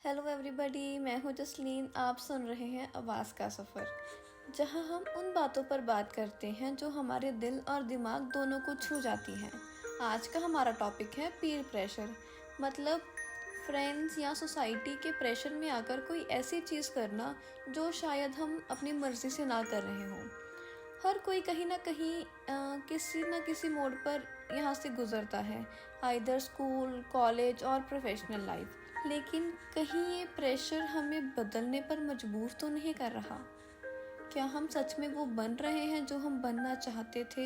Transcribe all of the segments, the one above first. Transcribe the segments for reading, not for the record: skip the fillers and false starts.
Hello everybody, मैं हूँ जसलीन। आप सुन रहे हैं आवाज़ का सफ़र, जहाँ हम उन बातों पर बात करते हैं जो हमारे दिल और दिमाग दोनों को छू जाती हैं। आज का हमारा टॉपिक है पीर प्रेशर, मतलब फ्रेंड्स या सोसाइटी के प्रेशर में आकर कोई ऐसी चीज़ करना जो शायद हम अपनी मर्ज़ी से ना कर रहे हों। हर कोई कहीं ना कहीं किसी न किसी मोड़ पर यहाँ से गुजरता है, आइदर स्कूल, कॉलेज और प्रोफेशनल लाइफ। लेकिन कहीं ये प्रेशर हमें बदलने पर मजबूर तो नहीं कर रहा? क्या हम सच में वो बन रहे हैं जो हम बनना चाहते थे,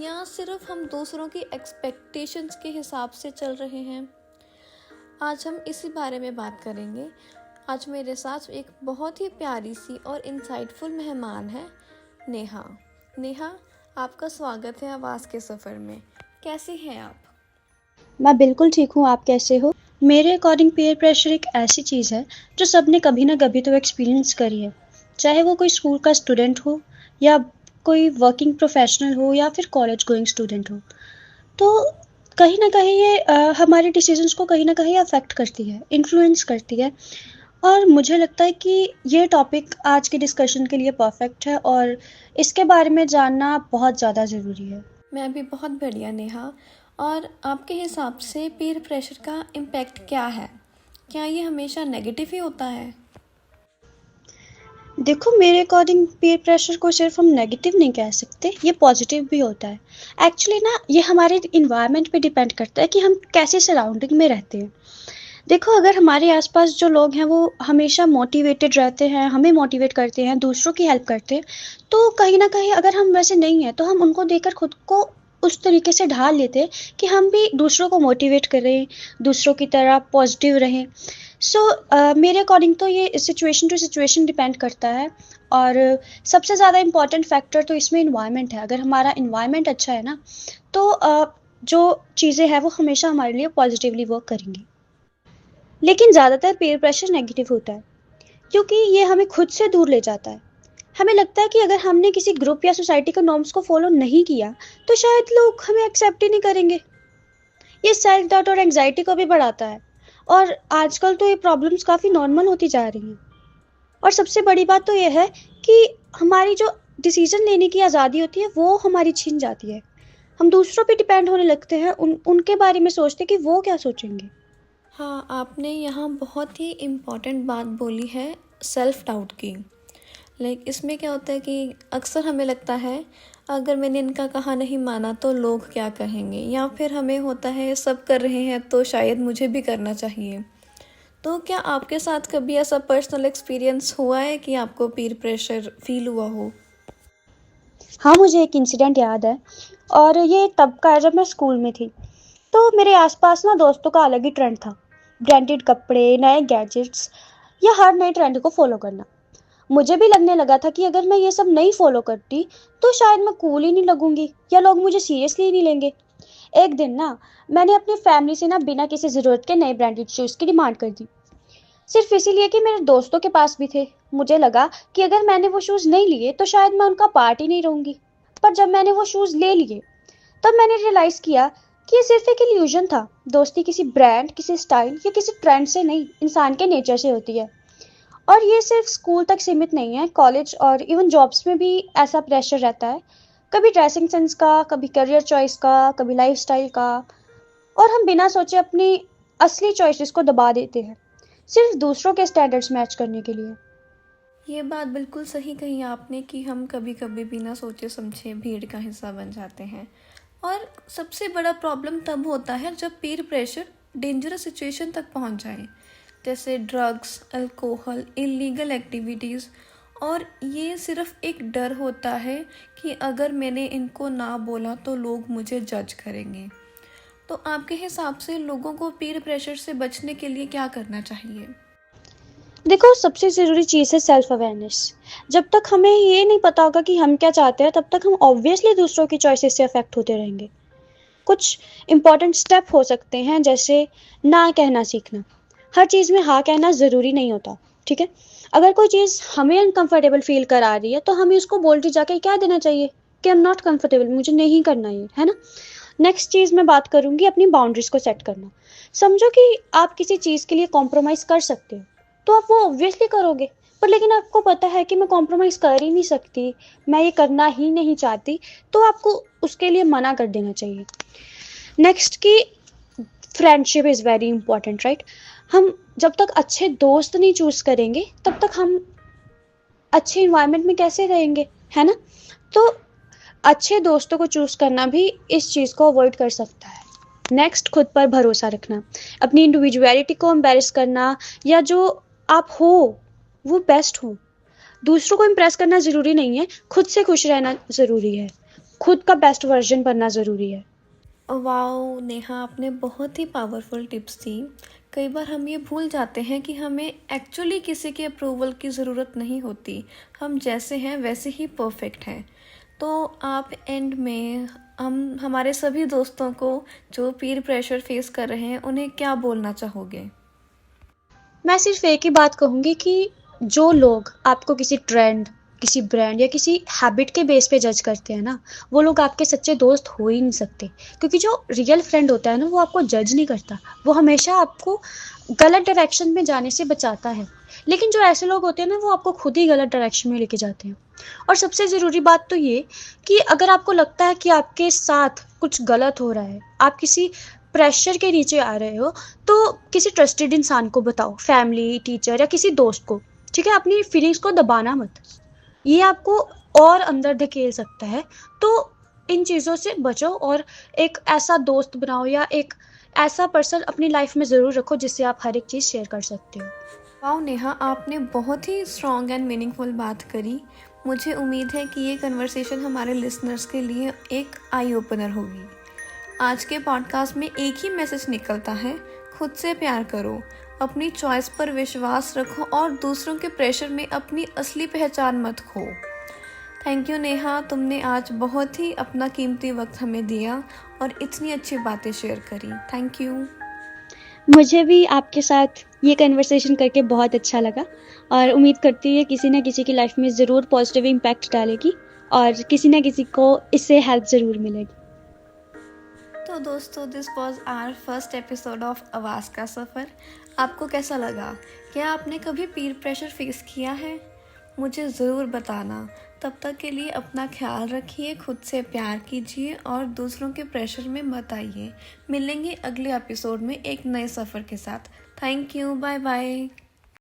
या सिर्फ हम दूसरों की एक्सपेक्टेशंस के हिसाब से चल रहे हैं? आज हम इसी बारे में बात करेंगे। आज मेरे साथ एक बहुत ही प्यारी सी और इंसाइटफुल मेहमान है, नेहा। नेहा, आपका स्वागत है आवाज़ के सफ़र में। कैसे हैं आप? मैं बिल्कुल ठीक हूँ। आप कैसे हो? मेरे अकॉर्डिंग पीयर प्रेशर एक ऐसी चीज़ है जो सबने कभी ना कभी तो एक्सपीरियंस करी है, चाहे वो कोई स्कूल का स्टूडेंट हो या कोई वर्किंग प्रोफेशनल हो या फिर कॉलेज गोइंग स्टूडेंट हो। तो कहीं ना कहीं ये हमारे डिसीजंस को कहीं ना कहीं अफेक्ट करती है, इन्फ्लुएंस करती है। और मुझे लगता है कि ये टॉपिक आज के डिस्कशन के लिए परफेक्ट है और इसके बारे में जानना बहुत ज़्यादा ज़रूरी है। मैं भी बहुत बढ़िया नेहा। और आपके हिसाब से पीर प्रेशर का इम्पैक्ट क्या है? क्या ये हमेशा नेगेटिव ही होता है? देखो, मेरे अकॉर्डिंग पीयर प्रेशर को सिर्फ हम नेगेटिव नहीं कह सकते, ये पॉजिटिव भी होता है। एक्चुअली ना, ये हमारे इन्वायरमेंट पे डिपेंड करता है कि हम कैसे सराउंडिंग में रहते हैं। देखो, अगर हमारे आसपास जो लोग हैं वो हमेशा मोटिवेटेड रहते हैं, हमें मोटिवेट करते हैं, दूसरों की हेल्प करते हैं, तो कहीं ना कहीं अगर हम वैसे नहीं हैं तो हम उनको देखकर खुद को उस तरीके से ढाल लेते हैं कि हम भी दूसरों को मोटिवेट करें, दूसरों की तरह पॉजिटिव रहें। सो मेरे अकॉर्डिंग तो ये सिचुएशन टू सिचुएशन डिपेंड करता है। और सबसे ज़्यादा इम्पॉर्टेंट फैक्टर तो इसमें इन्वायरमेंट है। अगर हमारा इन्वायरमेंट अच्छा है ना, तो जो चीज़ें हैं वो हमेशा हमारे लिए पॉजिटिवली वर्क करेंगी। लेकिन ज़्यादातर पीयर प्रेशर नेगेटिव होता है, क्योंकि ये हमें खुद से दूर ले जाता है। हमें लगता है कि अगर हमने किसी ग्रुप या सोसाइटी के नॉर्म्स को फॉलो नहीं किया तो शायद लोग हमें एक्सेप्ट ही नहीं करेंगे। ये सेल्फ डाउट और एंग्जाइटी को भी बढ़ाता है। और आजकल तो ये प्रॉब्लम्स काफ़ी नॉर्मल होती जा रही हैं। और सबसे बड़ी बात तो ये है कि हमारी जो डिसीजन लेने की आज़ादी होती है वो हमारी छिन जाती है। हम दूसरों पे डिपेंड होने लगते हैं, उनके बारे में सोचते हैं कि वो क्या सोचेंगे। हाँ, आपने यहाँ बहुत ही इम्पॉर्टेंट बात बोली है, सेल्फ डाउट की। इसमें क्या होता है कि अक्सर हमें लगता है अगर मैंने इनका कहा नहीं माना तो लोग क्या कहेंगे, या फिर हमें होता है सब कर रहे हैं तो शायद मुझे भी करना चाहिए। तो क्या आपके साथ कभी ऐसा पर्सनल एक्सपीरियंस हुआ है कि आपको पीर प्रेशर फील हुआ हो? हाँ, मुझे एक इंसिडेंट याद है, और ये तब का है जब मैं स्कूल में थी। तो मेरे आसपास ना दोस्तों का अलग ही ट्रेंड था। ब्रांडेड कपड़े, नए गैजेट्स या हर नए ट्रेंड को फॉलो करना। मुझे भी लगने लगा था कि अगर मैं ये सब नहीं फॉलो करती तो शायद मैं कूल ही नहीं लगूंगी या लोग मुझे सीरियसली ही नहीं लेंगे। एक दिन ना, मैंने अपनी फैमिली से ना बिना किसी ज़रूरत के नए ब्रांडेड शूज़ की डिमांड कर दी, सिर्फ इसीलिए कि मेरे दोस्तों के पास भी थे। मुझे लगा कि अगर मैंने वो शूज़ नहीं लिए तो शायद मैं उनका पार्ट ही नहीं रहूंगी। पर जब मैंने वो शूज़ ले लिए, तब मैंने रियलाइज़ किया कि ये सिर्फ एक इल्यूजन था। दोस्ती किसी ब्रांड, किसी स्टाइल या किसी ट्रेंड से नहीं, इंसान के नेचर से होती है। और ये सिर्फ स्कूल तक सीमित नहीं है, कॉलेज और इवन जॉब्स में भी ऐसा प्रेशर रहता है। कभी ड्रेसिंग सेंस का, कभी करियर चॉइस का, कभी लाइफस्टाइल का। और हम बिना सोचे अपनी असली चॉइसेस को दबा देते हैं, सिर्फ दूसरों के स्टैंडर्ड्स मैच करने के लिए। ये बात बिल्कुल सही कही आपने कि हम कभी कभी बिना सोचे समझे भीड़ का हिस्सा बन जाते हैं। और सबसे बड़ा प्रॉब्लम तब होता है जब पीर प्रेशर डेंजरस सिचुएशन तक पहुंच जाए, जैसे ड्रग्स, अल्कोहल, इलीगल एक्टिविटीज़। और ये सिर्फ एक डर होता है कि अगर मैंने इनको ना बोला तो लोग मुझे जज करेंगे। तो आपके हिसाब से लोगों को पीर प्रेशर से बचने के लिए क्या करना चाहिए? देखो, सबसे ज़रूरी चीज़ है सेल्फ अवेयरनेस। जब तक हमें ये नहीं पता होगा कि हम क्या चाहते हैं, तब तक हम ऑब्वियसली दूसरों की चॉइसेस से अफेक्ट होते रहेंगे। कुछ इंपॉर्टेंट स्टेप हो सकते हैं, जैसे ना कहना सीखना। हर चीज़ में हाँ कहना ज़रूरी नहीं होता, ठीक है? अगर कोई चीज़ हमें अनकंफर्टेबल फील करा रही है तो हमें उसको बोल्डली जाके कह देना चाहिए कि आई एम नॉट कंफर्टेबल, मुझे नहीं करना ये, है ना? नेक्स्ट चीज़ मैं बात करूँगी अपनी बाउंड्रीज को सेट करना। समझो कि आप किसी चीज़ के लिए कॉम्प्रोमाइज़ कर सकते हो, तो आप वो ऑब्वियसली करोगे। पर लेकिन आपको पता है कि मैं कॉम्प्रोमाइज़ कर ही नहीं सकती, मैं ये करना ही नहीं चाहती, तो आपको उसके लिए मना कर देना चाहिए। नेक्स्ट कि friendship is very important, right? हम जब तक अच्छे दोस्त नहीं चूज़ करेंगे तब तक हम अच्छे इन्वायरमेंट में कैसे रहेंगे, है ना? तो अच्छे दोस्तों को चूज़ करना भी इस चीज़ को अवॉइड कर सकता है। नेक्स्ट, खुद पर भरोसा रखना, अपनी इंडिविजुअलिटी को एम्बैरेस करना, या जो आप हो वो बेस्ट हो। दूसरों को इम्प्रेस करना ज़रूरी नहीं है, खुद से खुश रहना ज़रूरी है, खुद का बेस्ट वर्जन बनना ज़रूरी है। वाओ नेहा, आपने बहुत ही पावरफुल टिप्स दी। कई बार हम ये भूल जाते हैं कि हमें एक्चुअली किसी के अप्रूवल की ज़रूरत नहीं होती, हम जैसे हैं वैसे ही परफेक्ट हैं। तो आप एंड में हम हमारे सभी दोस्तों को जो पीर प्रेशर फेस कर रहे हैं उन्हें क्या बोलना चाहोगे? मैं सिर्फ एक ही बात कहूँगी कि जो लोग आपको किसी ट्रेंड, किसी ब्रांड या किसी हैबिट के बेस पे जज करते हैं ना, वो लोग आपके सच्चे दोस्त हो ही नहीं सकते। क्योंकि जो रियल फ्रेंड होता है ना, वो आपको जज नहीं करता, वो हमेशा आपको गलत डायरेक्शन में जाने से बचाता है। लेकिन जो ऐसे लोग होते हैं ना, वो आपको खुद ही गलत डायरेक्शन में लेके जाते हैं। और सबसे ज़रूरी बात तो ये कि अगर आपको लगता है कि आपके साथ कुछ गलत हो रहा है, आप किसी प्रेशर के नीचे आ रहे हो, तो किसी ट्रस्टेड इंसान को बताओ, फैमिली, टीचर या किसी दोस्त को, ठीक है? अपनी फीलिंग्स को दबाना मत, ये आपको और अंदर धकेल सकता है। तो इन चीज़ों से बचो और एक ऐसा दोस्त बनाओ या एक ऐसा पर्सन अपनी लाइफ में ज़रूर रखो जिससे आप हर एक चीज़ शेयर कर सकते हो। वाओ नेहा, आपने बहुत ही स्ट्रॉन्ग एंड मीनिंगफुल बात करी। मुझे उम्मीद है कि ये कन्वर्सेशन हमारे लिसनर्स के लिए एक आई ओपनर होगी। आज के पॉडकास्ट में एक ही मैसेज निकलता है, खुद से प्यार करो, अपनी चॉइस पर विश्वास रखो और दूसरों के प्रेशर में अपनी असली पहचान मत खो। थैंक यू नेहा, तुमने आज बहुत ही अपना कीमती वक्त हमें दिया और इतनी अच्छी बातें शेयर करी। Thank you. मुझे भी आपके साथ ये कन्वर्सेशन करके बहुत अच्छा लगा और उम्मीद करती है किसी न किसी की लाइफ में ज़रूर पॉजिटिव इम्पैक्ट डालेगी और किसी न किसी को इससे हेल्प ज़रूर मिलेगी। तो दोस्तों, this was our first episode of आवाज़ का सफ़र। आपको कैसा लगा? क्या आपने कभी पीर प्रेशर फेस किया है? मुझे ज़रूर बताना। तब तक के लिए अपना ख्याल रखिए, खुद से प्यार कीजिए और दूसरों के प्रेशर में मत आइए। मिलेंगे अगले एपिसोड में एक नए सफ़र के साथ। Thank you, bye bye.